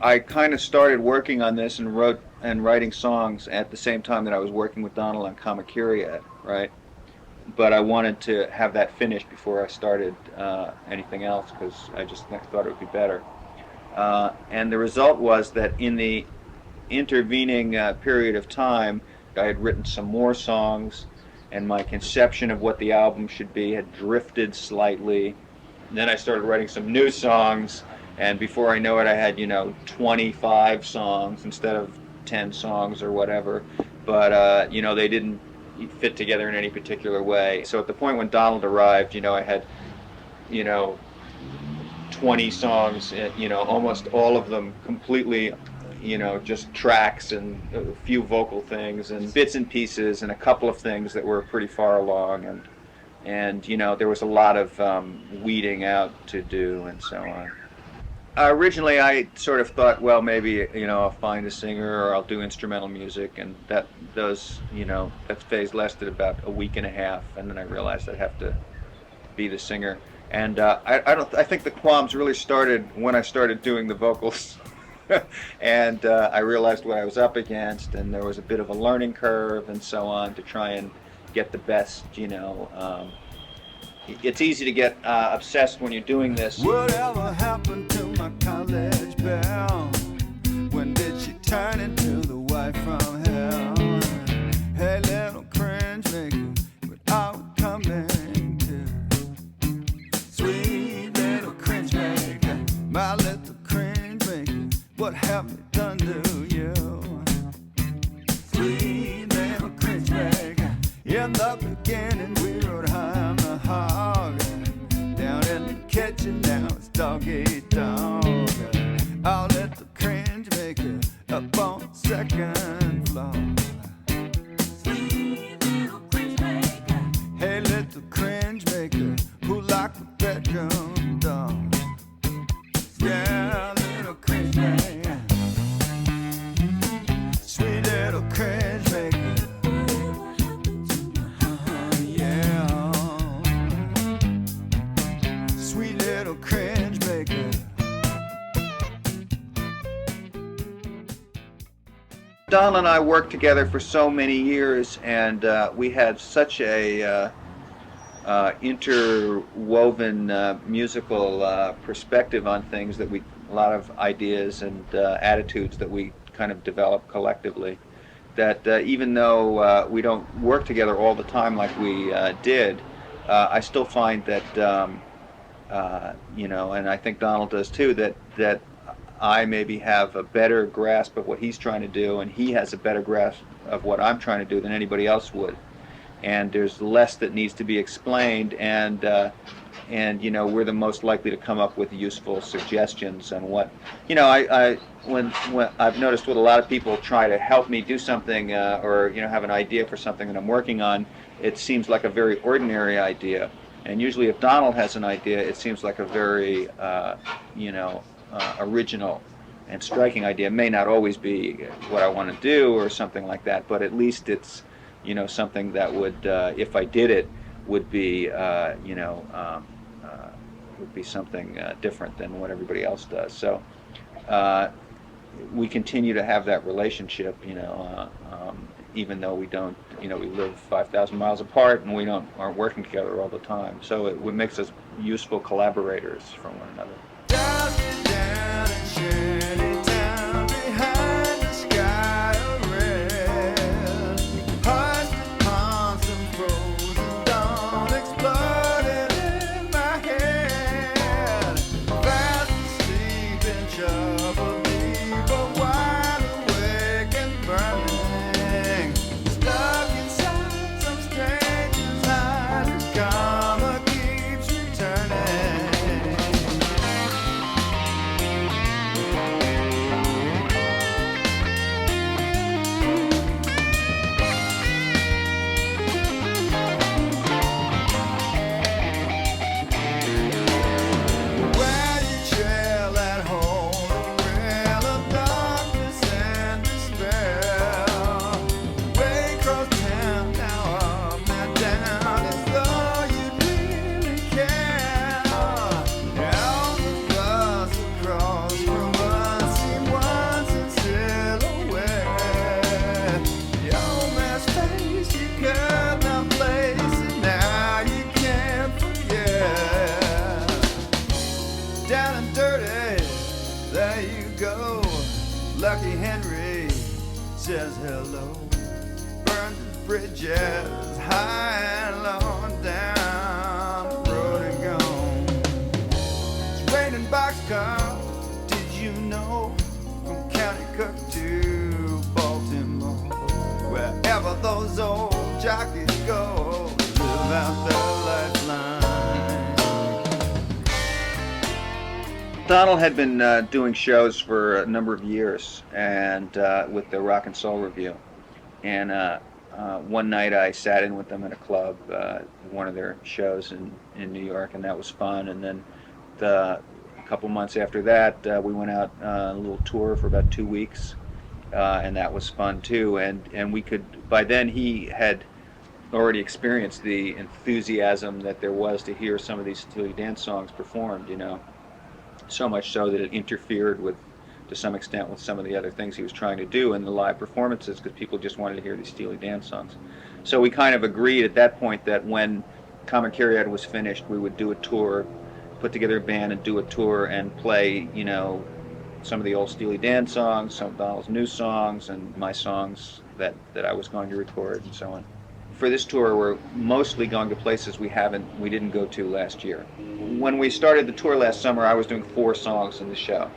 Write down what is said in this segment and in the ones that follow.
I kind of started working on this and writing songs at the same time that I was working with Donald on Kamakiriad, right? But I wanted to have that finished before I started anything else because I just thought it would be better. And the result was that in the intervening period of time, I had written some more songs, and my conception of what the album should be had drifted slightly. And then I started writing some new songs, and before I know it, I had 25 songs instead of 10 songs or whatever. But they didn't fit together in any particular way. So at the point when Donald arrived, I had 20 songs, almost all of them completely, just tracks and a few vocal things and bits and pieces and a couple of things that were pretty far along, and there was a lot of weeding out to do and so on. Originally, I sort of thought, well, maybe I'll find a singer or I'll do instrumental music, and that phase lasted about a week and a half, and then I realized I'd have to be the singer. And I think the qualms really started when I started doing the vocals, and I realized what I was up against, and there was a bit of a learning curve and so on to try and get the best. It's easy to get obsessed when you're doing this. Whatever happened to my college belle? When did she turn into the wife from hell? Hey, little cringe maker, what are we coming to? Sweet little cringe maker, my little cringe maker, what have we done to you? Sweet little cringe maker, in the beginning we rode high on the hog. Down in the kitchen now it's dog eat dog. I'll let the cringe maker up on the second floor. Sweet little cringe maker. Hey, little cringe maker who locked the bedroom door. Yeah, little cringe maker. Sweet little cringe maker. Cringe maker. Donald and I worked together for so many years, and we had such a interwoven musical perspective on things that a lot of ideas and attitudes that we kind of developed collectively, that even though we don't work together all the time like we did, I still find that and I think Donald does too, that I maybe have a better grasp of what he's trying to do, and he has a better grasp of what I'm trying to do than anybody else would. And there's less that needs to be explained, and we're the most likely to come up with useful suggestions on what, when I've noticed what a lot of people try to help me do something or have an idea for something that I'm working on, it seems like a very ordinary idea. And usually if Donald has an idea, it seems like a very, original and striking idea. It may not always be what I want to do or something like that, but at least it's, something that would, if I did it, would be, would be something different than what everybody else does. So we continue to have that relationship, even though we don't, we live 5,000 miles apart and we aren't working together all the time. So it makes us useful collaborators for one another. Down and shady town behind the sky of red. Hunched upon some frozen dawn exploded in my head. Fast asleep in trouble, but wide awake and burning. Stuck inside some stranger's heart, whose karma keeps returning. there you go. Lucky Henry says hello. Burns his bridges high and low and down the road and gone. It's raining boxcars, did you know? From County Cook to Baltimore. Wherever those old jockeys go, live out their lifeline. Donald had been doing shows for a number of years, and with the Rock and Soul Review. And one night I sat in with them at a club, one of their shows in New York, and that was fun. And then a couple months after that, we went out on a little tour for about 2 weeks, and that was fun too. And we could, by then he had already experienced the enthusiasm that there was to hear some of these Steely Dan songs performed, you know. So much so that it interfered with, to some extent, with some of the other things he was trying to do in the live performances, because people just wanted to hear these Steely Dan songs. So we kind of agreed at that point that when Common Carriad was finished, we would do a tour, put together a band and do a tour and play, you know, some of the old Steely Dan songs, some of Donald's new songs, and my songs that I was going to record, and so on. For this tour, we're mostly going to places we didn't go to last year. When we started the tour last summer, I was doing 4 songs in the show.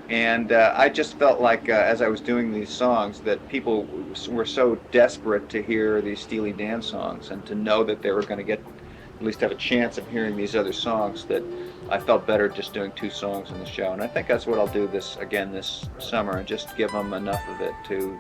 And I just felt like, as I was doing these songs, that people were so desperate to hear these Steely Dan songs and to know that they were going to get, at least have a chance of hearing these other songs, that I felt better just doing 2 songs in the show. And I think that's what I'll do this summer, and just give them enough of it to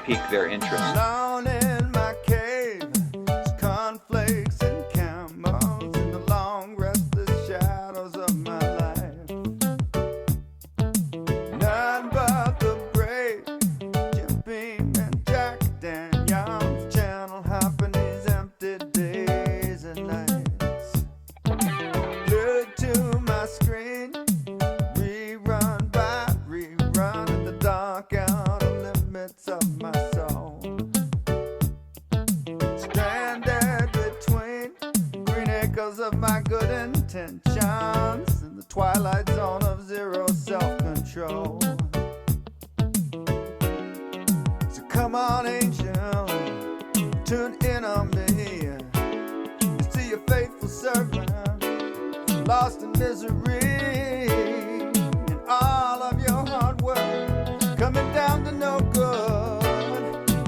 pique their interest. Alone in my cave, it's cornflakes and camels in the long restless shadows of my life. None but the brave Jim Beam and Jack Daniels channel hopping these empty days and nights. Glued to my screen, rerun by rerun in the dark outer limits of my soul. Stranded between green acres of my good intentions in the twilight zone of zero self-control. So come on, angel, tune in on me. See your faithful servant, lost in misery, and all of your hard work coming down to no good.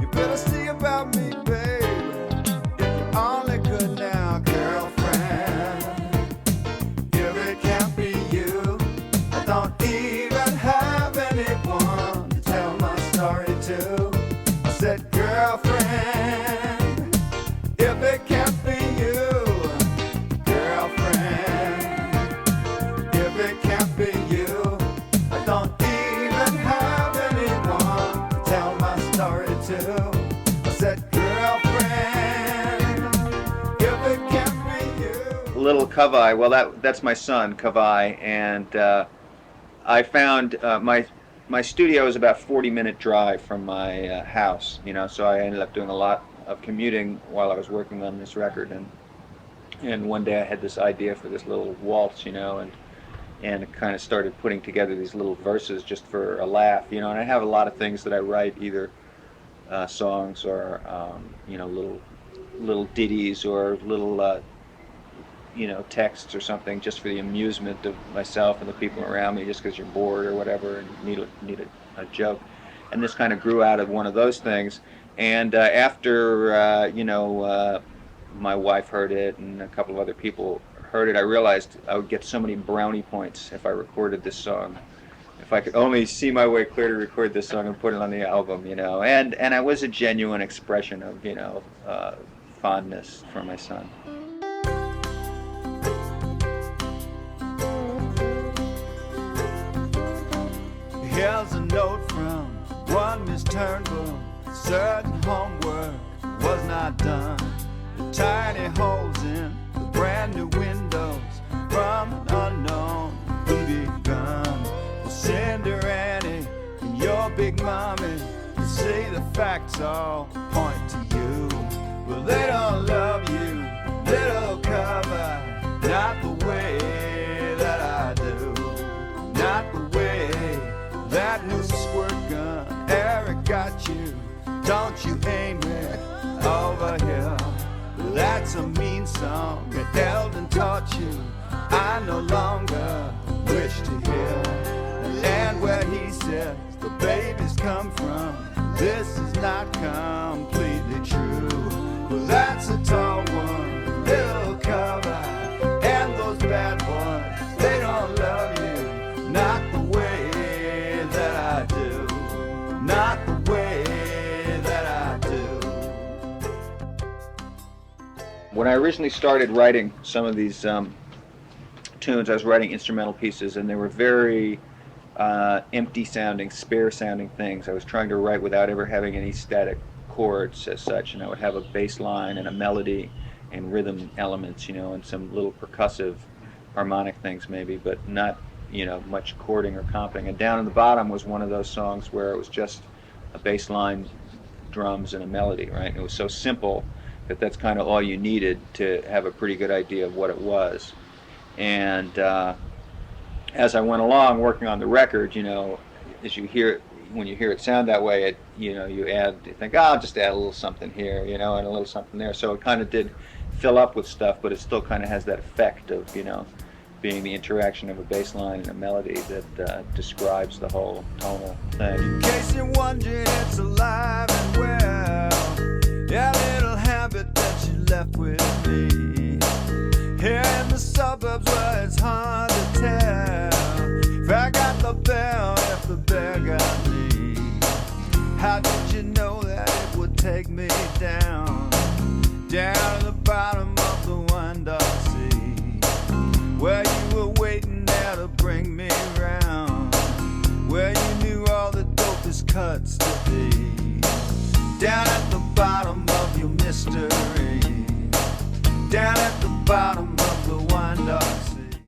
You better see about me, babe, if you only could now, girlfriend. If it can't be you, I don't even have anyone to tell my story to. I said, girlfriend, if it can't be you, girlfriend, if it can't be you, I don't even have anyone to tell my story to. I said, girlfriend, if it can't be you. Little Kavai, well, that's my son, Kavai, and I found my studio is about 40-minute drive from my house, you know, so I ended up doing a lot of commuting while I was working on this record, and one day I had this idea for this little waltz, you know, and kind of started putting together these little verses just for a laugh, you know, and I have a lot of things that I write, either songs or, you know, little ditties or little, you know, texts or something, just for the amusement of myself and the people around me, just because you're bored or whatever and need a joke. And this kind of grew out of one of those things. And after, you know, my wife heard it and a couple of other people heard it, I realized I would get so many brownie points if I recorded this song. If I could only see my way clear to record this song and put it on the album, you know. And it was a genuine expression of, you know, fondness for my son. Here's a note from one Miss Turnbull. Certain homework was not done. The tiny holes in the brand new windows from an unknown BB gun. Well, Cinder Annie and your big mommy, you say the facts all point to you. Well, they don't love you, little cover, not the way that I do, not the way that new squirt gun Eric got you. Don't you aim it over here. That's a mean song that Eldon taught you. I no longer wish to hear. And where he says the babies come from, this is not completely true. Well, that's a tall one, little cover. And those bad boys, they don't love you. Not the way that I do. Not the way that I do. When I originally started writing some of these tunes, I was writing instrumental pieces, and they were very empty sounding, spare sounding things. I was trying to write without ever having any static chords as such, and I would have a bass line and a melody and rhythm elements, you know, and some little percussive harmonic things maybe, but not, you know, much chording or comping. And Down in the Bottom was one of those songs where it was just a bass line, drums, and a melody, right? And it was so simple that that's kind of all you needed to have a pretty good idea of what it was. And as I went along working on the record, you know, as you hear it, when you hear it sound that way, it, you know, you think, I'll just add a little something here, you know, and a little something there. So it kind of did fill up with stuff, but it still kind of has that effect of, you know, being the interaction of a bass line and a melody that describes the whole tonal thing. In case you're wondering, it's alive and well. Yeah, little habit that you left with me. Here in the suburbs where it's hard to tell if I got the bear or if the bear got me. How did you know that it would take me down, down to the bottom of the Wyandotte Sea, where you were waiting there to bring me round, where you knew all the dopest cuts to be, down at the bottom of your mystery, down at the bottom